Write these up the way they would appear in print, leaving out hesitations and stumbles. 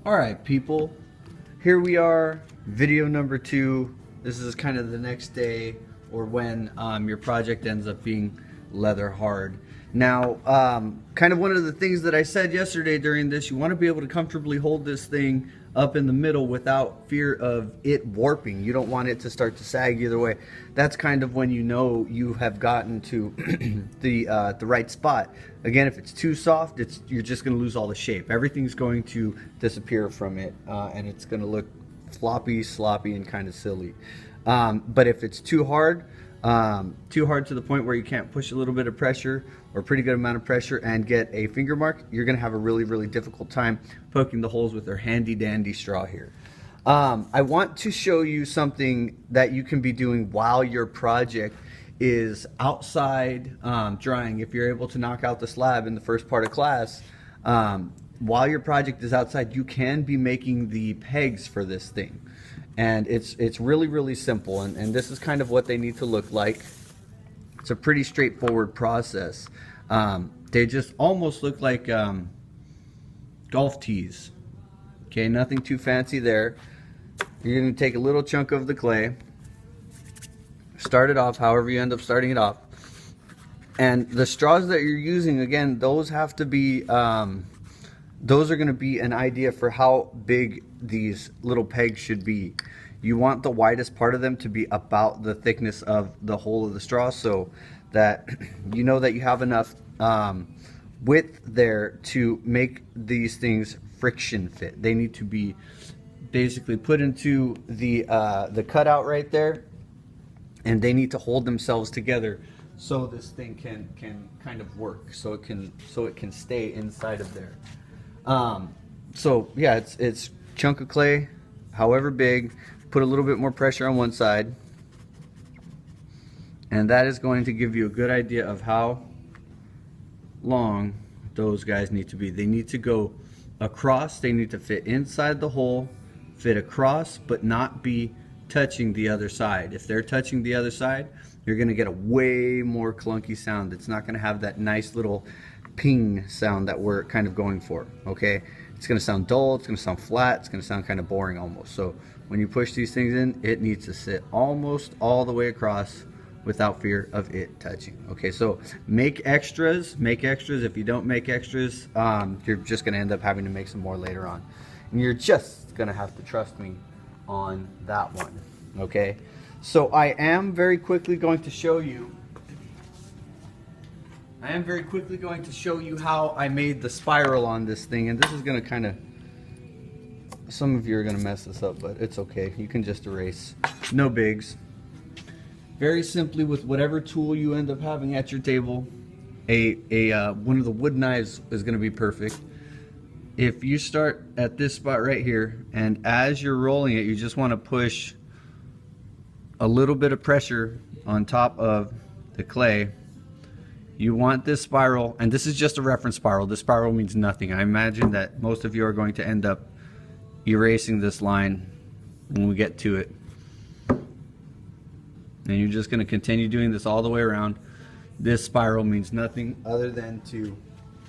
All right, people, here we are, video number 2. This is kind of the next day, or when your project ends up being leather hard. Now, kind of one of the things that I said yesterday during this, you want to be able to comfortably hold this thing up in the middle without fear of it warping. You don't want it to start to sag either way. That's kind of when you know you have gotten to the right spot. Again, if it's too soft, you're just going to lose all the shape. Everything's going to disappear from it, and it's going to look floppy, sloppy, and kind of silly. But if it's too hard to the point where you can't push a little bit of pressure or a pretty good amount of pressure and get a finger mark, you're going to have a really difficult time poking the holes with their handy dandy straw here. I want to show you something that you can be doing while your project is outside drying. If you're able to knock out the slab in the first part of class, while your project is outside, you can be making the pegs for this thing. And it's really simple, and this is kind of what they need to look like. It's a pretty straightforward process. They just almost look like golf tees. Okay, nothing too fancy there. You're going to take a little chunk of the clay, start it off however you end up starting it off, and the straws that you're using, again, those have to be those are going to be an idea for how big these little pegs should be. You want the widest part of them to be about the thickness of the hole of the straw, so that you know that you have enough width there to make these things friction fit. They need to be basically put into the cutout right there, and they need to hold themselves together so this thing can kind of work, so it can stay inside of there. So yeah, it's chunk of clay, however big. Put a little bit more pressure on one side, and that is going to give you a good idea of how long those guys need to be. They need to go across, they need to fit inside the hole, fit across, but not be touching the other side. If they're touching the other side, you're going to get a way more clunky sound. It's not going to have that nice little ping sound that we're kind of going for. Okay, it's going to sound dull, it's going to sound flat, it's going to sound kind of boring almost. So when you push these things in, it needs to sit almost all the way across without fear of it touching. Okay, so make extras. If you don't make extras, you're just going to end up having to make some more later on, and you're just going to have to trust me on that one. Okay, so I am very quickly going to show you how I made the spiral on this thing, and this is going to kind of, some of you are going to mess this up, but it's okay. You can just erase. No bigs. Very simply, with whatever tool you end up having at your table, one of the wood knives is going to be perfect. If you start at this spot right here, and as you're rolling it, you just want to push a little bit of pressure on top of the clay. You want this spiral, and this is just a reference spiral. This spiral means nothing. I imagine that most of you are going to end up erasing this line when we get to it. And you're just going to continue doing this all the way around. This spiral means nothing other than to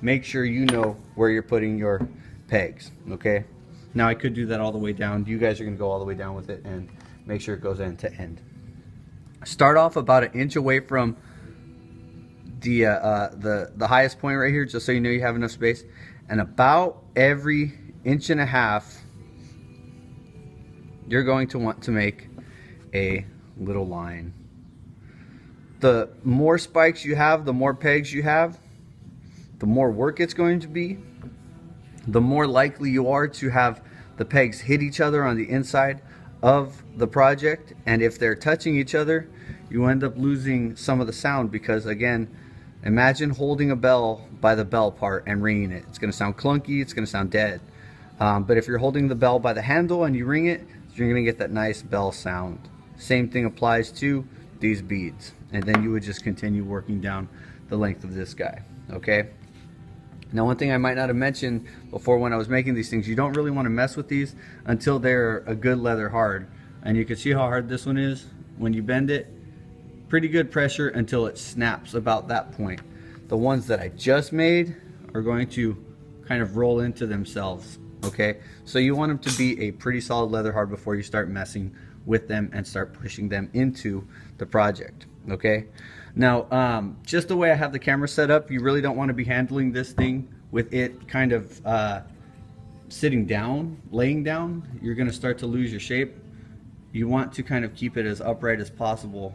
make sure you know where you're putting your pegs. Okay? Now I could do that all the way down. You guys are going to go all the way down with it and make sure it goes end to end. Start off about 1 inch away from the highest point right here, just so you know you have enough space, and about every 1.5 inches you're going to want to make a little line. The more spikes you have, the more pegs you have, the more work it's going to be, the more likely you are to have the pegs hit each other on the inside of the project, and if they're touching each other, you end up losing some of the sound, because again, imagine holding a bell by the bell part and ringing it. It's going to sound clunky, it's going to sound dead. But if you're holding the bell by the handle and you ring it, you're going to get that nice bell sound. Same thing applies to these beads. And then you would just continue working down the length of this guy. Okay? Now, one thing I might not have mentioned before when I was making these things, you don't really want to mess with these until they're a good leather hard. And you can see how hard this one is. When you bend it, pretty good pressure until it snaps about that point. The ones that I just made are going to kind of roll into themselves Okay, so you want them to be a pretty solid leather hard before you start messing with them and start pushing them into the project. Okay, now just the way I have the camera set up, you really don't want to be handling this thing with it kind of sitting down, laying down. You're going to start to lose your shape. You want to kind of keep it as upright as possible.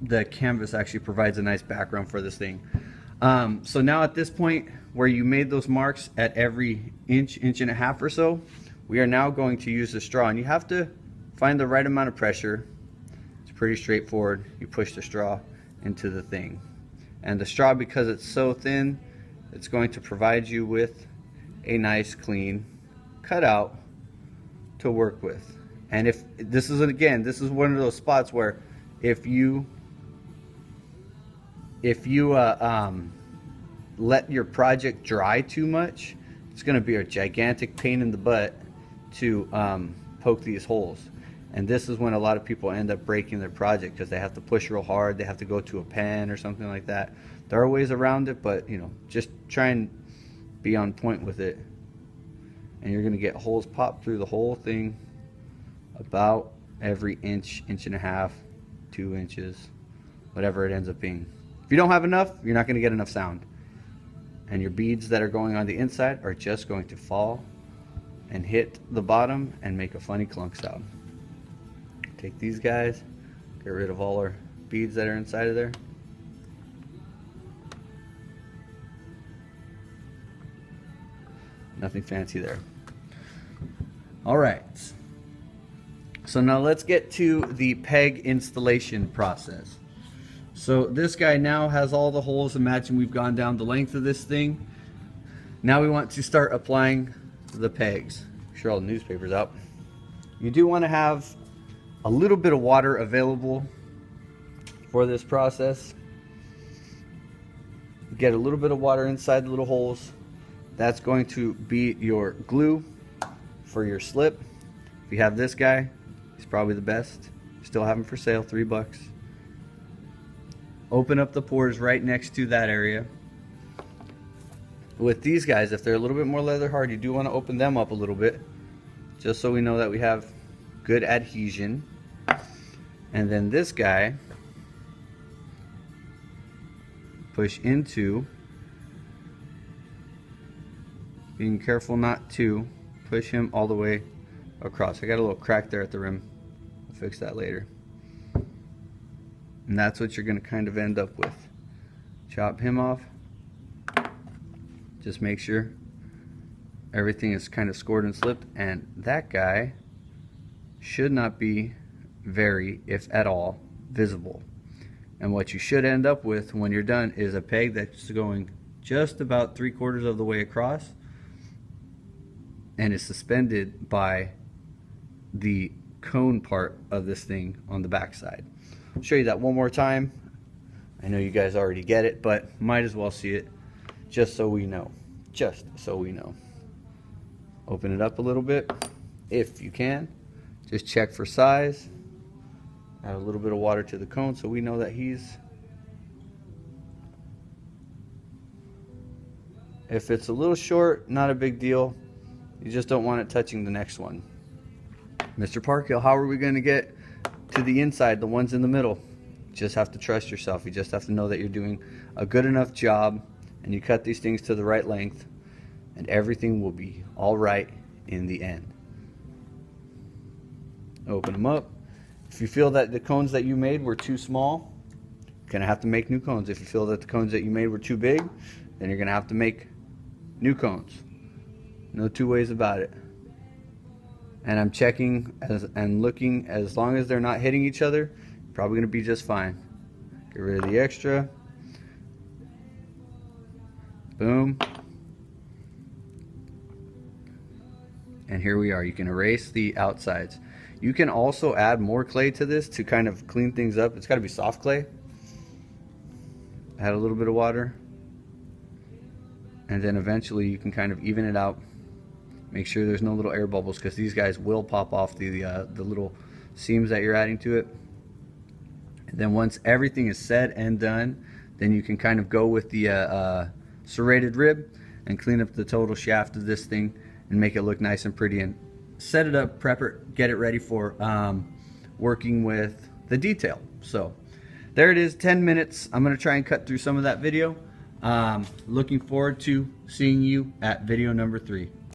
The canvas actually provides a nice background for this thing. So now at this point where you made those marks at every inch, inch and a half or so, we are now going to use the straw, and you have to find the right amount of pressure. It's pretty straightforward. You push the straw into the thing, and the straw, because it's so thin, it's going to provide you with a nice clean cutout to work with. And if this is, again, this is one of those spots where if you let your project dry too much, it's going to be a gigantic pain in the butt to poke these holes. And this is when a lot of people end up breaking their project, because they have to push real hard, they have to go to a pen or something like that. There are ways around it, but you know, just try and be on point with it, and you're going to get holes pop through the whole thing about every inch, inch and a half, 2 inches, whatever it ends up being. If you don't have enough, you're not going to get enough sound, and your beads that are going on the inside are just going to fall and hit the bottom and make a funny clunk sound. Take these guys, get rid of all our beads that are inside of there. Nothing fancy there. All right, so now let's get to the peg installation process. So this guy now has all the holes. Imagine we've gone down the length of this thing. Now we want to start applying the pegs. Make sure all the newspaper's out. You do want to have a little bit of water available for this process. Get a little bit of water inside the little holes. That's going to be your glue for your slip. If you have this guy, he's probably the best. Still have him for sale, $3. Open up the pores right next to that area. With these guys, if they're a little bit more leather hard, you do want to open them up a little bit, just so we know that we have good adhesion. And then this guy, push into, being careful not to push him all the way across. I got a little crack there at the rim. I'll fix that later. And that's what you're going to kind of end up with. Chop him off. Just make sure everything is kind of scored and slipped, and that guy should not be very, if at all, visible. And what you should end up with when you're done is a peg that's going just about 3/4 of the way across and is suspended by the cone part of this thing on the back side. I'll show you that one more time. I know you guys already get it, but might as well see it just so we know. Just so we know. Open it up a little bit if you can. Just check for size. Add a little bit of water to the cone so we know that he's, if it's a little short, not a big deal. You just don't want it touching the next one. Mr. Parkhill, how are we going to get to the inside, the ones in the middle? You just have to trust yourself. You just have to know that you're doing a good enough job, and you cut these things to the right length, and everything will be all right in the end. Open them up. If you feel that the cones that you made were too small, you're going to have to make new cones. If you feel that the cones that you made were too big, then you're going to have to make new cones. No two ways about it. And I'm checking and looking, as long as they're not hitting each other, probably going to be just fine. Get rid of the extra. Boom. And here we are. You can erase the outsides. You can also add more clay to this to kind of clean things up. It's got to be soft clay. Add a little bit of water. And then eventually you can kind of even it out. Make sure there's no little air bubbles, because these guys will pop off the little seams that you're adding to it. And then once everything is said and done, then you can kind of go with the serrated rib. and clean up the total shaft of this thing and make it look nice and pretty, and set it up, prep it, get it ready for working with the detail. So there it is, 10 minutes. I'm gonna try and cut through some of that video. Looking forward to seeing you at video number 3.